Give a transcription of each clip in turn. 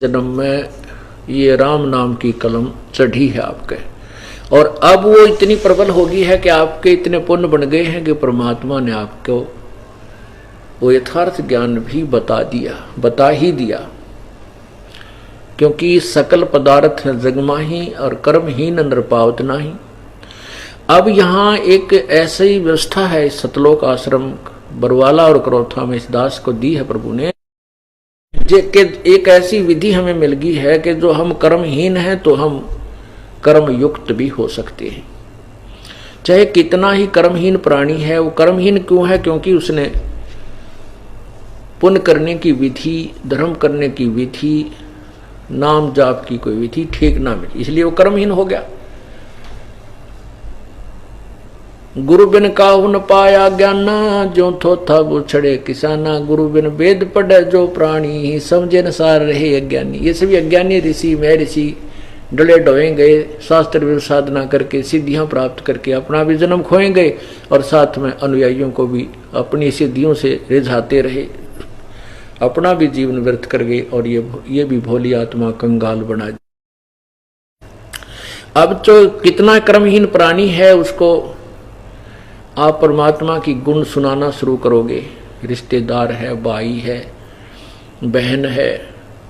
जन्म में ये राम नाम की कलम चढ़ी है आपके, और अब वो इतनी प्रबल होगी है कि आपके इतने पुण्य बन गए हैं कि परमात्मा ने आपको वो यथार्थ ज्ञान भी बता ही दिया। क्योंकि सकल पदार्थ है जगमाही और कर्महीन नर पावत नाही। अब यहाँ एक ऐसी व्यवस्था है इस सतलोक आश्रम बरवाला और करौथा में इस दास को दी है प्रभु ने, एक ऐसी विधि हमें मिल गई है कि जो हम कर्महीन हैं तो हम कर्म युक्त भी हो सकते हैं। चाहे कितना ही कर्महीन प्राणी है, वो कर्महीन क्यों है? क्योंकि उसने पुण्य करने की विधि, धर्म करने की विधि, नाम जाप की कोई विधि ठीक ना मिली, इसलिए वो कर्महीन हो गया। गुरु बिन काहू न पाया ज्ञाना, जो थोथा वो छड़े किसाना। गुरु बिन वेद पढ़े जो प्राणी, समझे न सार रहे अज्ञानी। ये सभी अज्ञानी ऋषि मैं ऋषि डले डोए गए, शास्त्र साधना करके सिद्धियां प्राप्त करके अपना भी जन्म खोए गए और साथ में अनुयायियों को भी अपनी सिद्धियों से रिझाते रहे, अपना भी जीवन व्यर्थ कर गए और ये भी भोली आत्मा कंगाल बना। अब जो कितना कर्महीन प्राणी है उसको आप परमात्मा की गुण सुनाना शुरू करोगे। रिश्तेदार है, भाई है, बहन है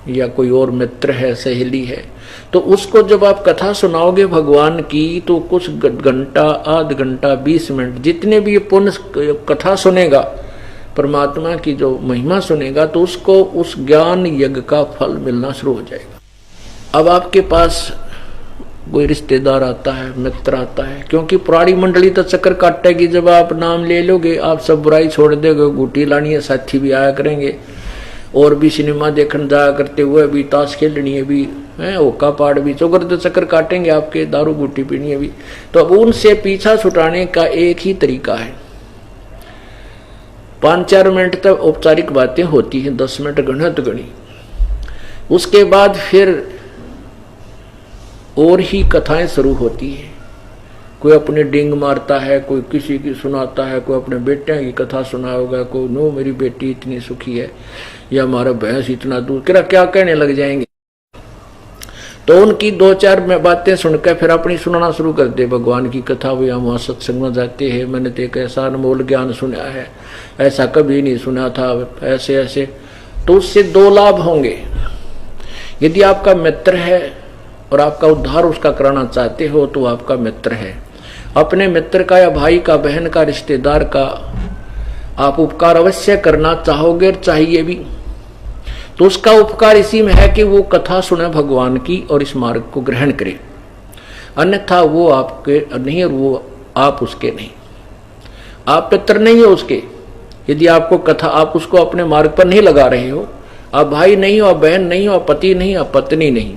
या कोई और मित्र है, सहेली है, तो उसको जब आप कथा सुनाओगे भगवान की, तो कुछ घंटा, आध घंटा, 20 मिनट, जितने भी ये पुण्य कथा सुनेगा, परमात्मा की जो महिमा सुनेगा, तो उसको उस ज्ञान यज्ञ का फल मिलना शुरू हो जाएगा। अब आपके पास कोई रिश्तेदार आता है, मित्र आता है, क्योंकि पुरानी मंडली तो चक्कर काटेगी जब आप नाम ले लोगे। आप सब बुराई छोड़ दोगे, गुटी लानी है, साथी भी आया करेंगे, और भी सिनेमा देखने जाया करते हुए भी, ताश खेलनी है भी, ओका पाड़ भी, चौकर तो चक्कर काटेंगे आपके, दारू गुटी पीनी है भी। तो अब उनसे पीछा छुटाने का एक ही तरीका है, 5-4 मिनट तक औपचारिक बातें होती हैं, 10 मिनट गणत गणी, उसके बाद फिर और ही कथाएं शुरू होती है। कोई अपने डिंग मारता है, कोई किसी की सुनाता है, कोई अपने बेटे की कथा सुना होगा, कोई नो मेरी बेटी इतनी सुखी है, या हमारा भैंस इतना दूध, क्या कहने लग जाएंगे। तो उनकी 2-4 बातें सुनकर फिर अपनी सुनाना शुरू कर दे भगवान की कथा। वो हम वहाँ सत्संग में जाते हैं, मैंने तो एक ऐसा अनमोल ज्ञान सुना है, ऐसा कभी नहीं सुना था, ऐसे ऐसे। तो उससे 2 लाभ होंगे। यदि आपका मित्र है और आपका उद्धार उसका कराना चाहते हो तो आपका मित्र है। अपने मित्र का या भाई का, बहन का, रिश्तेदार का आप उपकार अवश्य करना चाहोगे और चाहिए भी। तो उसका उपकार इसी में है कि वो कथा सुने भगवान की और इस मार्ग को ग्रहण करे, अन्यथा वो आपके नहीं और वो आप उसके नहीं। आप मित्र नहीं हो उसके। यदि आपको कथा, आप उसको अपने मार्ग पर नहीं लगा रहे हो, आप भाई नहीं हो, आप बहन नहीं हो, आप पति नहीं, आप पत्नी नहीं,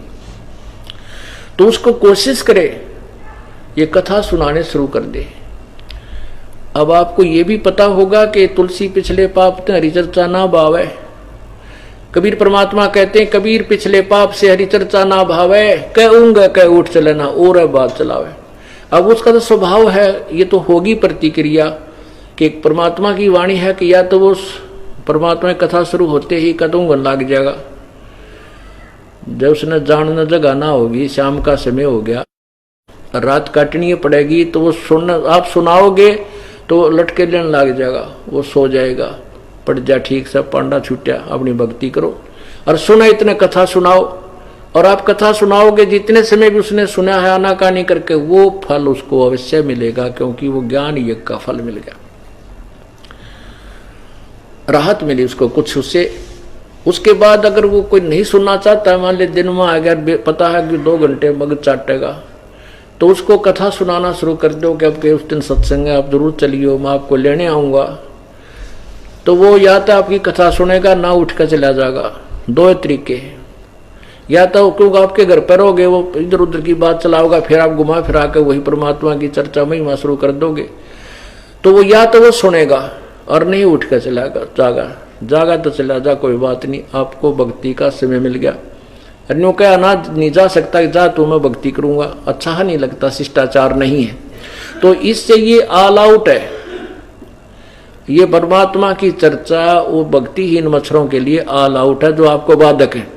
तो उसको कोशिश करे ये कथा सुनाने शुरू कर दे। अब आपको ये भी पता होगा कि तुलसी पिछले पाप ते हरिचर्चा ना भावे। कबीर परमात्मा कहते हैं, कबीर पिछले पाप से हरिचर्चा ना भावे, कहूंगा कह उठ चले ना और बात चलावे। अब उसका तो स्वभाव है, ये तो होगी प्रतिक्रिया कि परमात्मा की वाणी है कि या तो वो परमात्मा की कथा शुरू होते ही कदम लग जाएगा। जब उसने जानना जगह ना होगी, शाम का समय हो गया, रात काटनी पड़ेगी, तो वो आप सुनाओगे तो लटके लेने लग जाएगा, वो सो जाएगा। पड़ जा ठीक से, पांडा छूटा, अपनी भक्ति करो और सुना, इतने कथा सुनाओ। और आप कथा सुनाओगे जितने समय भी उसने सुना है आनाकानी करके, वो फल उसको अवश्य मिलेगा, क्योंकि वो ज्ञान यज्ञ का फल मिल गया, राहत मिली उसको कुछ उससे। उसके बाद अगर वो कोई नहीं सुनना चाहता, मान ले दिन में आ गया, पता है कि 2 घंटे मगज चाटेगा, तो उसको कथा सुनाना शुरू कर दो कि आपके उस दिन सत्संग है, आप जरूर चलिए, मैं आपको लेने आऊँगा। तो वो या तो आपकी कथा सुनेगा, ना उठ कर चला जाएगा। 2 तरीके हैं, या तो क्योंकि आपके घर पर रहोगे, वो इधर उधर की बात चलाओगा, फिर आप घुमा फिरा कर वही परमात्मा की चर्चा महिमा शुरू कर दोगे। तो वो या तो वो सुनेगा और नहीं उठ कर चला जागा तो चला जा, कोई बात नहीं, आपको भक्ति का समय मिल गया। अन्यों क्या ना नहीं जा सकता, जा तो मैं भक्ति करूंगा, अच्छा नहीं लगता, शिष्टाचार नहीं है। तो इससे ये ऑल आउट है, ये परमात्मा की चर्चा वो भक्तिहीन मच्छरों के लिए ऑल आउट है, जो आपको बाधक है।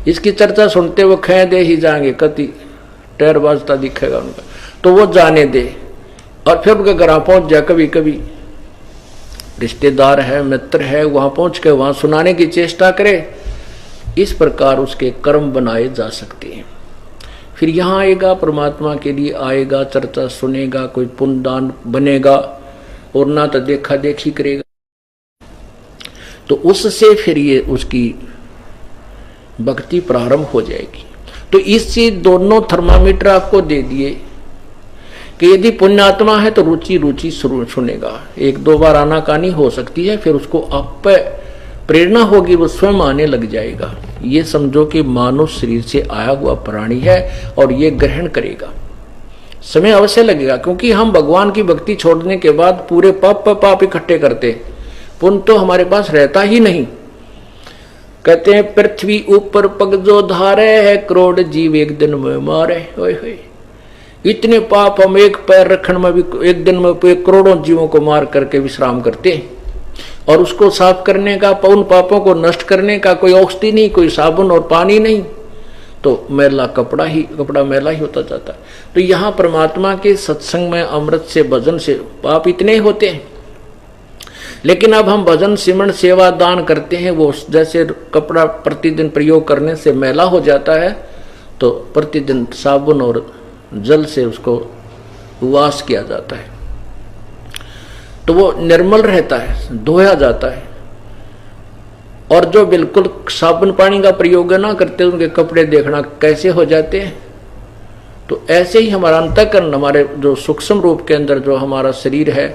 इसकी चर्चा सुनते वो खे दे ही जाएंगे, कति टैर बाजता दिखेगा उनका, तो वो जाने दे। और फिर उनके घर पहुंच जाए, कभी कभी रिश्तेदार है, मित्र है, वहां पहुंच के वहां सुनाने की चेष्टा करे। इस प्रकार उसके कर्म बनाए जा सकते हैं। फिर यहाँ आएगा, परमात्मा के लिए आएगा, चर्चा सुनेगा, कोई पुण्य दान बनेगा, और ना तो देखा देखी करेगा, तो उससे फिर ये उसकी भक्ति प्रारंभ हो जाएगी। तो इससे दोनों थर्मामीटर आपको दे दिए कि यदि पुण्यात्मा है तो रुचि रुचि सुनेगा, एक दो बार आनाकानी हो सकती है, फिर उसको आप प्रेरणा होगी, वो स्वयं आने लग जाएगा। ये समझो कि मानव शरीर से आया हुआ प्राणी है और ये ग्रहण करेगा। समय अवश्य लगेगा, क्योंकि हम भगवान की भक्ति छोड़ने के बाद पूरे पाप इकट्ठे करते, पुण्य तो हमारे पास रहता ही नहीं। कहते हैं पृथ्वी ऊपर पग जो धारे है, करोड़ जीव एक दिन में मारे। ओए होए, इतने पाप हम एक पैर रखने में भी एक दिन में करोड़ों जीवों को मार करके विश्राम करते हैं। और उसको साफ करने का, उन पापों को नष्ट करने का कोई औषधि नहीं, कोई साबुन और पानी नहीं, तो मैला कपड़ा मैला ही होता जाता है। तो यहाँ परमात्मा के सत्संग में, अमृत से, भजन से पाप इतने ही होते हैं। लेकिन अब हम भजन, सिमरन, सेवा, दान करते हैं, वो जैसे कपड़ा प्रतिदिन प्रयोग करने से मैला हो जाता है, तो प्रतिदिन साबुन और जल से उसको वाश किया जाता है, तो वो निर्मल रहता है, धोया जाता है। और जो बिल्कुल साबुन पानी का प्रयोग ना करते, उनके कपड़े देखना कैसे हो जाते हैं। तो ऐसे ही हमारा अंतःकरण, हमारे जो सूक्ष्म रूप के अंदर जो हमारा शरीर है,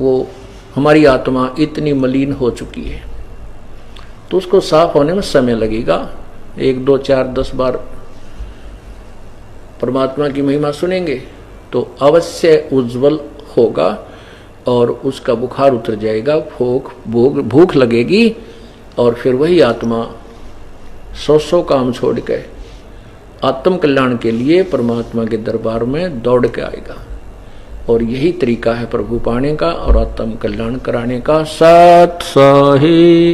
वो हमारी आत्मा इतनी मलिन हो चुकी है, तो उसको साफ होने में समय लगेगा। 1, 2, 4, 10 बार परमात्मा की महिमा सुनेंगे तो अवश्य उज्जवल होगा और उसका बुखार उतर जाएगा, भूख लगेगी, और फिर वही आत्मा 100 काम छोड़ के आत्म कल्याण के लिए परमात्मा के दरबार में दौड़ के आएगा। और यही तरीका है प्रभु पाने का और आत्म कल्याण कराने का। सत सही।